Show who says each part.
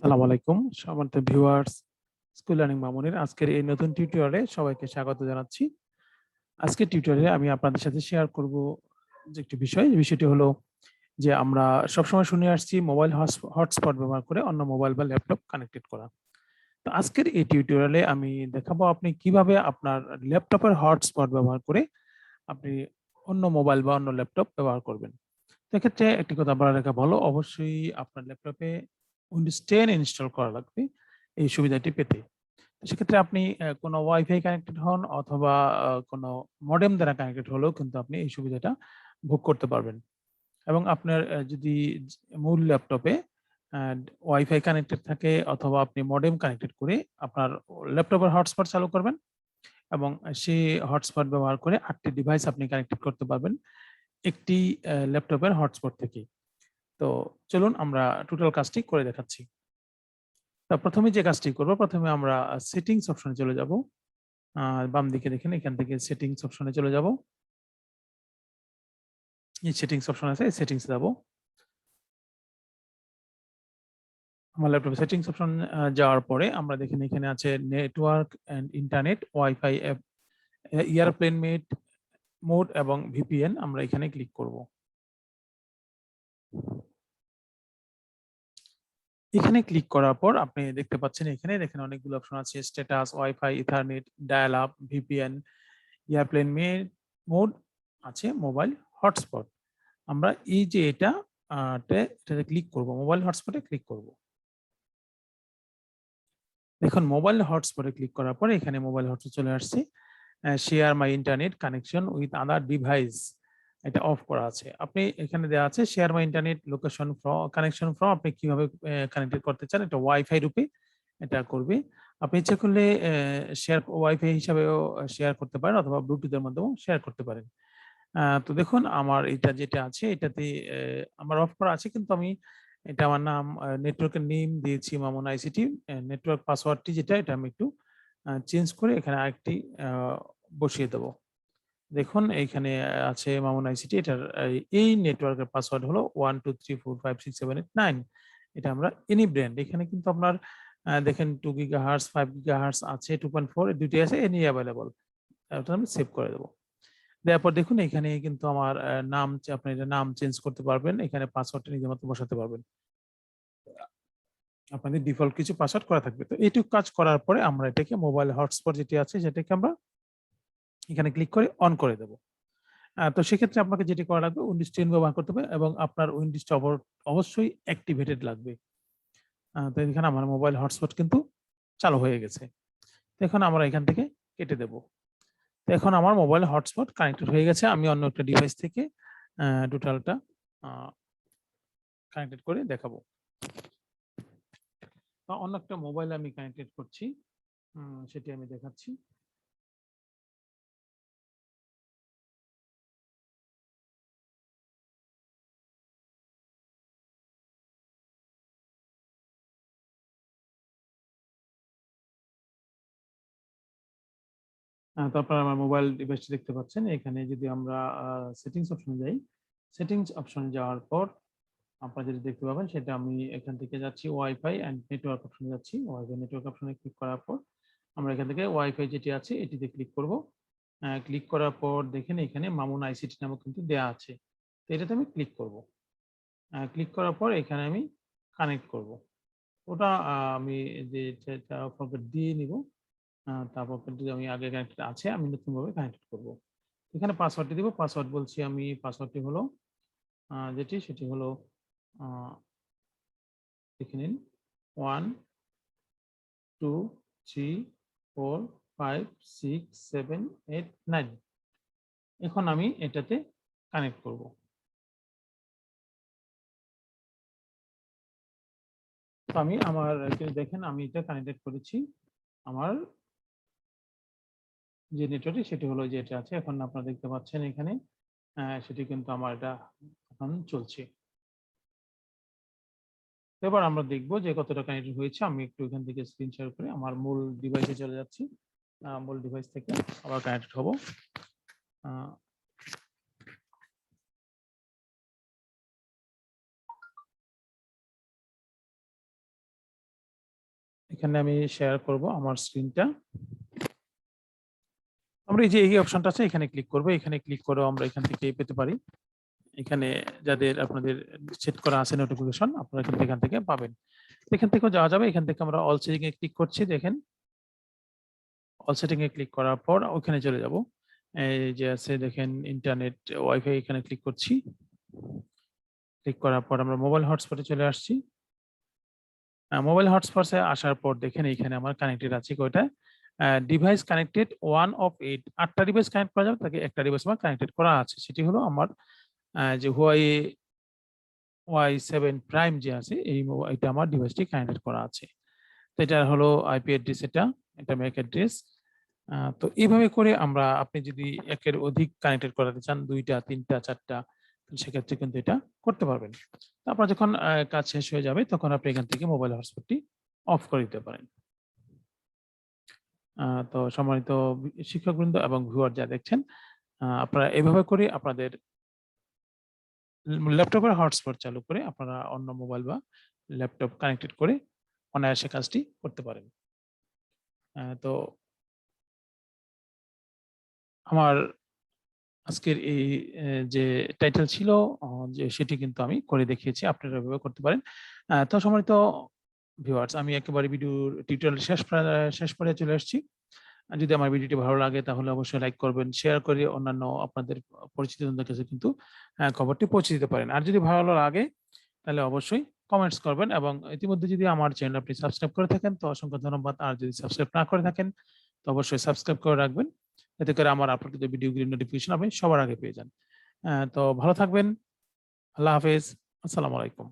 Speaker 1: আসসালামু আলাইকুম সম্মানিত ভিউয়ার্স, স্কুল লার্নিং মামুনের আজকের এই নতুন টিউটোরিয়ালে সবাইকে স্বাগত জানাচ্ছি। আজকের টিউটোরিয়ালে আমি আপনাদের সাথে শেয়ার করব যে একটি বিষয়, বিষয়টি হলো যে আমরা সবসময় শুনে আসছি মোবাইল হটস্পট ব্যবহার করে অন্য মোবাইল বা ল্যাপটপ কানেক্টেড করা। তো আজকের এই টিউটোরিয়ালে আমি দেখাবো আপনি কিভাবে আপনার ল্যাপটপের হটস্পট ব্যবহার করে আপনি অন্য মোবাইল বা অন্য ল্যাপটপ ব্যবহার করবেন। সেক্ষেত্রে একটি কথা বলা রাখা ভালো, অবশ্যই আপনার ল্যাপটপে উইন্ডোজ 10 ইনস্টল করা লাগবে এই সুবিধাটি পেতে। সেক্ষেত্রে আপনি কোনো ওয়াইফাই কানেক্টেড হন অথবা কোনো মডেম দ্বারা কানেক্টেড হলেও কিন্তু আপনি এই সুবিধাটা ভোগ করতে পারবেন। এবং আপনার যদি মূল ল্যাপটপে ওয়াইফাই কানেক্টেড থাকে অথবা আপনি মডেম কানেক্টেড করে আপনার ল্যাপটপের হটস্পট চালু করবেন এবং সেই হটস্পট ব্যবহার করে ৮ টি ডিভাইস আপনি কানেক্টেড করতে পারবেন একটি ল্যাপটপের হটস্পট থেকে। তো চলুন আমরা টোটাল কাজটি করে দেখাচ্ছি। প্রথমে যে কাজটি করব, প্রথমে আমরা সেটিংস অপশনে চলে যাব। বাম দিকে দেখেন, এখান থেকে সেটিংস অপশনে চলে যাব। এই সেটিংস অপশন আছে, এই সেটিংস যাব। আমার ল্যাপটপে সেটিংস অপশন যাওয়ার পরে আমরা দেখেন এখানে আছে network and internet, wifi app, airplane mode এবং ভিপিএন। আমরা এখানে ক্লিক করব। এখানে ক্লিক করার পর আপনি দেখতে পাচ্ছেন এখানে দেখেন অনেকগুলো অপশন আছে, status, wifi, ethernet, dial up, VPN, airplane mode আছে, মোবাইল হটস্পট। আমরা এই যে এটাতে ক্লিক করব, মোবাইল হটস্পটে ক্লিক করব। দেখুন মোবাইল হটস্পটে ক্লিক করার পরে এখানে মোবাইল হটস্পট চলে আসছে। Share my internet connection with other device, এটা অফ করা আছে। আপনি এখানে দেওয়া আছে share my internet location connection from, আপনি কিভাবে কানেক্টেড করতে চান, এটা ওয়াইফাই রূপে এটা করবে। আপনি ইচ্ছা করলে শেয়ার ওয়াইফাই হিসাবেও শেয়ার করতে পারেন অথবা ব্লুটুথের মাধ্যমেও শেয়ার করতে পারেন। তো দেখুন আমার এটা যেটা আছে এটাতে আমার অফ করা আছে, কিন্তু আমি এটা আমার নাম নেটওয়ার্কের নেম দিয়েছি মামুন আইসিটি। নেটওয়ার্ক পাসওয়ার্ডটি যেটা এটা আমি একটু চেঞ্জ করে এখানে আরেকটি বসিয়ে দেব। দেখুন এইখানে আছে মামুন আইসিটি, এটার এই নেটওয়ার্কের পাসওয়ার্ড হলো 123456789। এটা আমরা এনি ব্র্যান্ড, এখানে কিন্তু আপনার দেখেন 2 গিগাহার্টজ 5 গিগাহার্টজ আছে, 2.4 দুইটাই আছে, এনি অ্যাভেলেবল। এটা আমি সেভ করে দেব। দেওয়ার পর দেখুন এখানে কিন্তু আমার নাম, আপনি এটা নাম চেঞ্জ করতে পারবেন, এখানে পাসওয়ার্ডটা নিজের মতো বসাতে পারবেন। আপনাদের ডিফল্ট কিছু পাসওয়ার্ড করা থাকবে। তো এইটুকু কাজ করার পরে আমরা এটাকে মোবাইল হটস্পট যেটি আছে সেটাকে আমরা এখানে ক্লিক করে অন করে দেব। তো সেক্ষেত্রে আপনাকে যেটি করা লাগবে উইন্ডোজ 10 ব্যবহার করতে হবে এবং আপনার উইন্ডোজটা অবশ্যই অ্যাক্টিভেটেড লাগবে। তো এখানে আমার মোবাইল হটস্পট কিন্তু চালু হয়ে গেছে। তো এখন আমরা এখান থেকে কেটে দেব। তো এখন আমার মোবাইল হটস্পট কানেক্টেড হয়ে গেছে। আমি অন্য একটা ডিভাইস থেকে টোটালটা কানেক্টেড করে দেখাবো। অন্য একটা মোবাইল আমি কানেক্টেড করছি, সেটি আমি দেখাচ্ছি। তারপর আমার মোবাইল ডিভাইসটি দেখতে পাচ্ছেন। এখানে যদি আমরা সেটিংস অপশনে যাই, সেটিংস অপশনে যাওয়ার পর আপনারা যেটা দেখতে পাবেন সেটা আমি এখান থেকে যাচ্ছি ওয়াইফাই এন্ড নেটওয়ার্ক অপশনে যাচ্ছি। ওয়াইফাই নেটওয়ার্ক অপশনে ক্লিক করার পর আমরা এখান থেকে ওয়াইফাই যেটি আছে এটিতে ক্লিক করব। ক্লিক করার পর দেখেন এখানে মামুন আইসিটি নামক কিন্তু দেয়া আছে। তো এটাতে আমি ক্লিক করব। ক্লিক করার পর এখানে আমি কানেক্ট করব। ওটা আমি যে ফরম্যাট দিয়ে নিব। তারপর কিন্তু আমি আগে কানেক্টেড আছে, আমি নতুনভাবে কানেক্টেড করব। এখানে পাসওয়ার্ডটি দিব। পাসওয়ার্ড বলছি আমি, পাসওয়ার্ডটি হলো সেটি হলো আ দেখে নিন 1 2 3 4 5 6 7 8 9। এখন আমি এটাতে কানেক্ট করব। তো আমি আমার দেখেন আমি এটা কানেক্টেড করেছি। আমার যে নেটওয়ার্কটি সেটি হলো যে এটা আছে। এখন আপনারা দেখতে পাচ্ছেন এখানে সেটি কিন্তু আমার এটা এখন চলছে। এবার আমরা দেখব যে কতটা কানেক্টেড হয়েছে। আমি একটু এখান থেকে স্ক্রিন শেয়ার করে আমার মূল ডিভাইসে চলে যাচ্ছি। মূল ডিভাইস থেকে আবার কানেক্টেড হব। আ এখানে আমি শেয়ার করব আমার স্ক্রিনটা। আমরা এই যে এই অপশনটা আছে এখানে ক্লিক করব। এখানে ক্লিক করে আমরা এখান থেকে পেতে পারি। এখানে যাদের আপনাদের সেট করা আছে নোটিফিকেশন আপনারা কিন্তু এখান থেকে পাবেন। এখান থেকেও যাওয়া যাবে। এখান থেকে আমরা অল সেটিং এ ক্লিক করছি। দেখেন অল সেটিং এ ক্লিক করার পর ওখানে চলে যাব। এই যে আছে দেখেন ইন্টারনেট ওয়াইফাই, এখানে ক্লিক করছি। ক্লিক করার পর আমরা মোবাইল হটস্পটে চলে আসছি। মোবাইল হটস্পটে আসার পর দেখেন এখানে আমার কানেক্টেড আছে কয়টা ডিভাইস কানেক্টেড 1 অফ 8 8টা ডিভাইস কানেক্ট করা যাবে, তাকে একটা ডিভাইস আমার কানেক্টেড করা আছে। সেটি হলো আমার যে Huawei Y7 Prime যে আছে এটা আমার ডিভাইসটি কানেক্টেড করা আছে। তো এটা হলো আইপি অ্যাড্রেস, এটা ম্যাক অ্যাড্রেস। তো এইভাবে করে আমরা আপনি যদি একের অধিক কানেক্টেড করাতে চান 2টা 3টা 4টা সেক্ষেত্রে কিন্তু এটা করতে পারবেন। তারপর যখন কাজ শেষ হয়ে যাবে তখন আপনি এখান থেকে মোবাইল হটস্পটটি অফ করে দিতে পারেন। তো সম্মানিত শিক্ষকবৃন্দ এবং ভিউয়ার যারা দেখছেন, আপনারা এভাবে করে আপনাদের ল্যাপটপের হটস্পট চালু করে আপনারা অন্য মোবাইল বা ল্যাপটপ কানেক্টেড করে অনায়াসে কাজটি করতে পারেন। তো আমার আজকের এই যে টাইটেল ছিল যে সেটি কিন্তু আমি করে দেখিয়েছি, আপনারা এভাবে করতে পারেন। তো সম্মানিত ভিউয়ার্স, আমি একেবারে টিউটোরিয়াল শেষ পর্যায়ে চলে আসছি। যদি আমার ভিডিওটি ভালো লাগে তাহলে অবশ্যই লাইক করবেন, শেয়ার করে অন্যান্য আপনাদের পরিচিতজনদের কাছে কিন্তু খবরটি পৌঁছে দিতে পারেন। আর যদি ভালো লাগে তাহলে অবশ্যই কমেন্টস করবেন এবং ইতিমধ্যে যদি আমার চ্যানেল আপনি সাবস্ক্রাইব করে থাকেন তো অসংখ্য ধন্যবাদ। আর যদি সাবস্ক্রাইব না করে থাকেন তো অবশ্যই সাবস্ক্রাইব করে রাখবেন, এতে করে আমার আপলোডিত ভিডিওগুলির নোটিফিকেশন আপনি সবার আগে পেয়ে যান। তো ভালো থাকবেন। আল্লাহ হাফেজ। আসসালামু আলাইকুম।